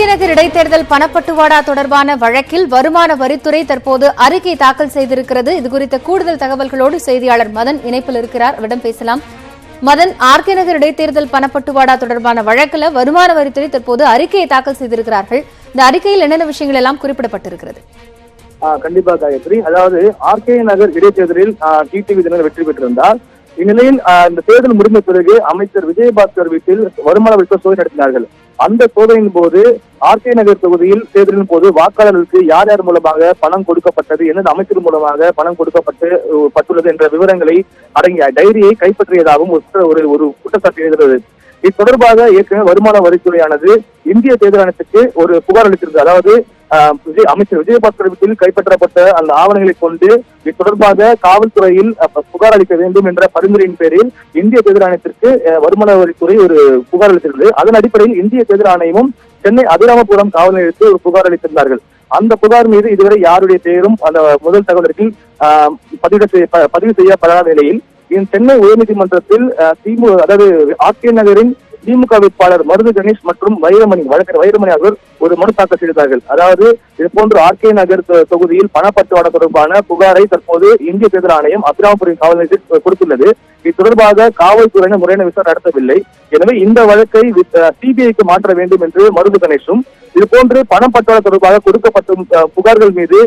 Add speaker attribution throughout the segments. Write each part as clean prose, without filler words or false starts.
Speaker 1: நகர் இடைத்தேர்தல் பணப்பட்டுவாடா தொடர்பான வழக்கில் வருமான வரித்துறை தற்போது அறிக்கை தாக்கல் செய்திருக்கிறது. இதுகுறித்த கூடுதல் தகவல்களோடு செய்தியாளர் மதன் இணைப்பில் இருக்கிறார். அவரிடம் பேசலாம். மதன், நகர் இடைத்தேர்தல் பணப்பட்டுவாடா தொடர்பான வழக்கில் வருமான வரித்துறை தற்போது அறிக்கையை தாக்கல் செய்திருக்கிறார்கள். இந்த அறிக்கையில் என்னென்ன விஷயங்கள் எல்லாம் குறிப்பிடப்பட்டிருக்கிறது?
Speaker 2: கண்டிப்பா காயத்ரி, அதாவது நகர் இடைத்தேர்தலில் டிடிவி தினகரன் வெற்றி பெற்றிருந்தார். இந்நிலையில் இந்த தேர்தல் முடிந்த பிறகு அமைச்சர் விஜயபாஸ்கர் வீட்டில் வருமான வரித்துறை சோதனை நடத்தினார்கள். அந்த சோதனையின் போது நகர் தொகுதியில் தேர்தலின் போது வாக்காளர்களுக்கு யார் யார் மூலமாக பணம் கொடுக்கப்பட்டது, எந்தெந்த அமைச்சர் மூலமாக பணம் கொடுக்கப்பட்டுள்ளது என்ற விவரங்களை அடங்கிய டைரியை கைப்பற்றியதாகவும் ஒரு குற்றச்சாட்டு எழுகிறது. இது தொடர்பாக ஏற்கனவே வருமான வரித்துறையானது இந்திய தேர்தல் ஆணையத்துக்கு ஒரு புகார் அளித்திருந்தது. அதாவது அமைச்சர் விஜயபாஸ்கர் வீட்டில் கைப்பற்றப்பட்ட அந்த ஆவணங்களை கொண்டு இது தொடர்பாக காவல்துறையில் புகார் அளிக்க வேண்டும் என்ற பரிந்துரையின் பேரில் இந்திய தேர்தல் ஆணையத்திற்கு வருமான வரித்துறை ஒரு புகார் அளித்திருந்தது. அதன் அடிப்படையில் இந்திய தேர்தல் ஆணையமும் சென்னை அதிராமபுரம் காவல் நிலையத்தில் ஒரு புகார் அளித்திருந்தார்கள். அந்த புகார் மீது இதுவரை யாருடைய பெயரும் அந்த முதல் தகவலில் பதிவு செய்யப்படாத நிலையில் சென்னை உயர்நீதிமன்றத்தில் நகரின் திமுக வேட்பாளர் மருது கணேஷ் மற்றும் வழக்கறிஞர் வைரமணி ஆகியோர் ஒரு மனு தாக்கல் செய்தார்கள். அதாவது இது போன்று நகர் தொகுதியில் பணப்பட்டுவாடா தொடர்பான புகாரை தற்போது இந்திய தேர்தல் ஆணையம் அபிராமபுரம் காவல் நிலையத்தில் கொடுத்துள்ளது. இது தொடர்பாக காவல்துறையினர் முறையான விசாரணை நடத்தவில்லை. எனவே இந்த வழக்கை சிபிஐக்கு மாற்ற வேண்டும் என்று மருது கணேஷும், இதுபோன்று பணப்பட்டுவாடா தொடர்பாக கொடுக்கப்படும் புகார்கள் மீது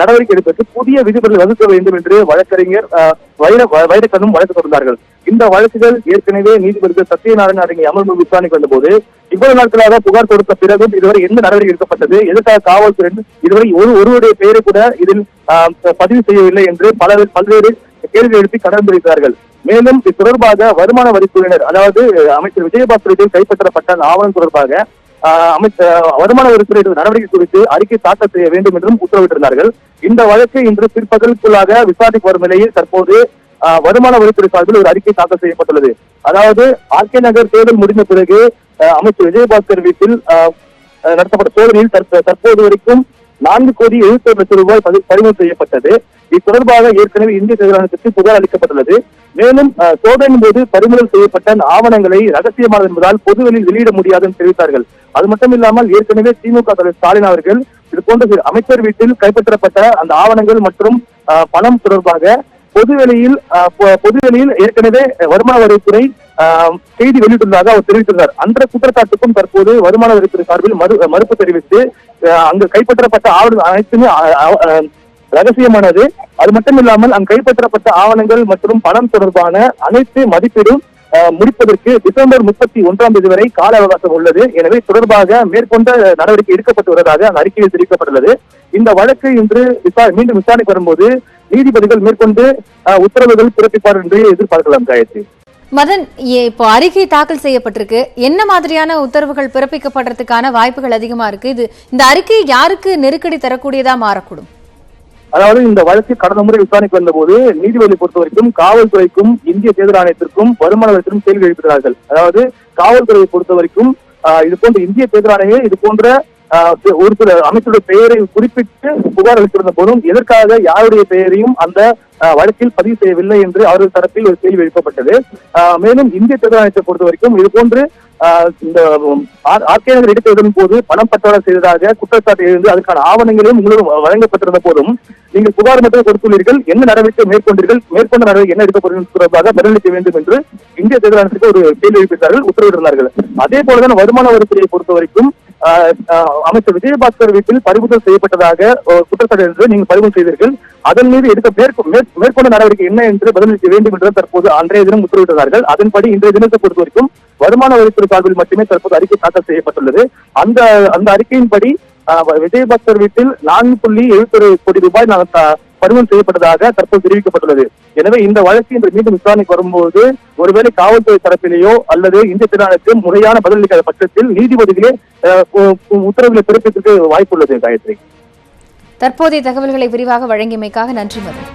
Speaker 2: நடவடிக்கை எடுப்பதற்கு புதிய விதிமுறைகள் வகுக்க வேண்டும் என்று வழக்கறிஞர் வைரக்கண்ணும் வழக்கு தொடர்ந்தார்கள். இந்த வழக்குகள் ஏற்கனவே நீதிபதிகள் சத்யநாராயணன் அடங்கிய அமர்வு விசாரணைக்கு வந்தபோது இவ்வளவு நாட்களாக புகார் கொடுத்த பிறகும் இதுவரை எந்த நடவடிக்கை எடுக்கப்பட்டது, எதற்காக காவல்துறை இதுவரை ஒருவருடைய பெயரை கூட இதில் பதிவு செய்யவில்லை என்று பல்வேறு கேள்வி எழுப்பி கடன் தெரிவித்தார்கள். மேலும் இது தொடர்பாக வருமான வரித்துறையினர், அதாவது அமைச்சர் விஜயபாஸ்கர் கைப்பற்றப்பட்ட அந்த ஆவணம் தொடர்பாக வருமான வரித்துறை நடவடிக்கை குறித்து அறிக்கை தாக்கல் செய்ய வேண்டும் என்றும் உத்தரவிட்டிருந்தார்கள். இந்த வழக்கு இன்று பிற்பகலுக்குள்ளாக விசாரணைக்கு வரும் நிலையில் தற்போது வருமான வரித்துறை சார்பில் ஒரு அறிக்கை தாக்கல் செய்யப்பட்டுள்ளது. அதாவது நகர் தேர்தல் முடிந்த பிறகு அமைச்சர் விஜயபாஸ்கர் வீட்டில் நடத்தப்பட்ட சோதனையில் தற்போது வரைக்கும் 4,71,00,000 ரூபாய் பறிமுதல் செய்யப்பட்டது. இது தொடர்பாக ஏற்கனவே இந்திய தேர்தல் ஆணையத்திற்கு புகார் அளிக்கப்பட்டுள்ளது. மேலும் சோதனையின் போது பறிமுதல் செய்யப்பட்ட ஆவணங்களை ரகசியமானது என்பதால் பொதுவெளியில் வெளியிட முடியாது என்று தெரிவித்தார்கள். அது மட்டுமில்லாமல் ஏற்கனவே திமுக தலைவர் ஸ்டாலின் அவர்கள் இது போன்ற அமைச்சர் வீட்டில் கைப்பற்றப்பட்ட அந்த ஆவணங்கள் மற்றும் பணம் தொடர்பாக பொதுவெளியில் ஏற்கனவே வருமான வரித்துறை செய்தி வெளியிட்டுள்ளதாக அவர் தெரிவித்துள்ளார். அந்த குற்றச்சாட்டுக்கும் தற்போது வருமான வரித்துறை சார்பில் மறுப்பு தெரிவித்து அங்கு கைப்பற்றப்பட்ட ஆவணங்கள் அனைத்துமே ரகசியமானது. அது மட்டுமில்லாமல் அங்கு கைப்பற்றப்பட்ட ஆவணங்கள் மற்றும் பணம் தொடர்பான அனைத்து மதிப்பீடும் முடிப்பதற்கு டிசம்பர் 31 வரை கால அவகாசம் உள்ளது. எனவே தொடர்பாக மேற்கொண்ட நடவடிக்கை எடுக்கப்பட்டு வருவதாக அந்த அறிக்கையில் தெரிவிக்கப்பட்டுள்ளது. இந்த வழக்கு இன்று மீண்டும் விசாரணைக்கு வரும்போது நீதிபதிகள் மேற்கொண்டு உத்தரவுகள் பிறப்பிப்பார் என்று எதிர்பார்க்கலாம். காயத்ரி,
Speaker 1: மதன், இப்போ அறிக்கை தாக்கல் செய்யப்பட்டிருக்கு, என்ன மாதிரியான உத்தரவுகள் பிறப்பிக்கப்படுறதுக்கான வாய்ப்புகள் அதிகமா இருக்கு? இந்த அறிக்கை யாருக்கு நெருக்கடி தரக்கூடியதா மாறக்கூடும்?
Speaker 2: அதாவது இந்த வழக்கு கடந்த முறை விசாரணைக்கு வந்தபோது நீதிபதியை பொறுத்த வரைக்கும் காவல்துறைக்கும் இந்திய தேர்தல் ஆணையத்திற்கும் வருமான வரித்துறையும் கேள்வி எழுப்புகிறார்கள். அதாவது காவல்துறையை பொறுத்த வரைக்கும் இது போன்ற இந்திய தேர்தல் ஆணையம் இது போன்ற ஒரு சில அமைச்சருடைய பெயரை குறிப்பிட்டு புகார் அளித்திருந்த போதும் எதற்காக யாருடைய பெயரையும் அந்த வழக்கில் பதிவு செய்யவில்லை என்று அவர்கள் தரப்பில் ஒரு கேள்வி எழுப்பப்பட்டது. மேலும் இந்திய தேர்தல் ஆணையத்தை பொறுத்த வரைக்கும் இது போன்று இந்த நகர் இடைத்தேர்தலின் போது பணம் பட்டுவாடா செய்ததாக குற்றச்சாட்டு எழுந்து அதற்கான ஆவணங்களையும் உங்களுக்கு வழங்கப்பட்டிருந்த போதும் நீங்கள் புகார் மட்டும் கொடுத்துள்ளீர்கள், என்ன நடவடிக்கை மேற்கொண்ட நடவடிக்கை என்ன எடுக்கப்படுகிறது தொடர்பாக பதிலளிக்க வேண்டும் என்று இந்திய தேர்தல் ஆணையத்துக்கு ஒரு கேள்வி எழுப்பினார்கள், உத்தரவிட்டிருந்தார்கள். அதே போலதான் வருமான வரித்துறையை பொறுத்த வரைக்கும் அமைச்சர் விஜயபாஸ்கர் வீட்டில் பறிமுதல் செய்யப்பட்டதாக குற்றச்சாட்டு என்று நீங்கள் பறிமுதல் செய்தீர்கள், அதன் மீது மேற்கொண்ட நடவடிக்கை என்ன என்று பதிலளிக்க வேண்டும் என்று தற்போது அன்றைய தினம் உத்தரவிட்டார்கள். அதன்படி இன்றைய தினத்தை பொறுத்த வரைக்கும் வருமான வரித்துறை சார்பில் மட்டுமே தற்போது அறிக்கை தாக்கல் செய்யப்பட்டுள்ளது. அந்த அறிக்கையின்படி விஜயபாஸ்கர் வீட்டில் 4,71 கோடி ரூபாய் பறிமுதல் செய்யப்பட்டதாக தற்போது தெரிவிக்கப்பட்டுள்ளது. எனவே இந்த வழக்கு இன்று மீண்டும் விசாரணைக்கு வரும்போது ஒருவேளை காவல்துறை தரப்பிலேயோ அல்லது இந்திய தேர்தல் ஆணையத்துக்கு முறையான பதிலளிக்காத பட்சத்தில் நீதிபதிகளே உத்தரவுகளை பிறப்பிப்பதற்கு வாய்ப்புள்ளது. காயத்ரி,
Speaker 1: தற்போதைய தகவல்களை விரிவாக வழங்கியமைக்காக நன்றி மதன்.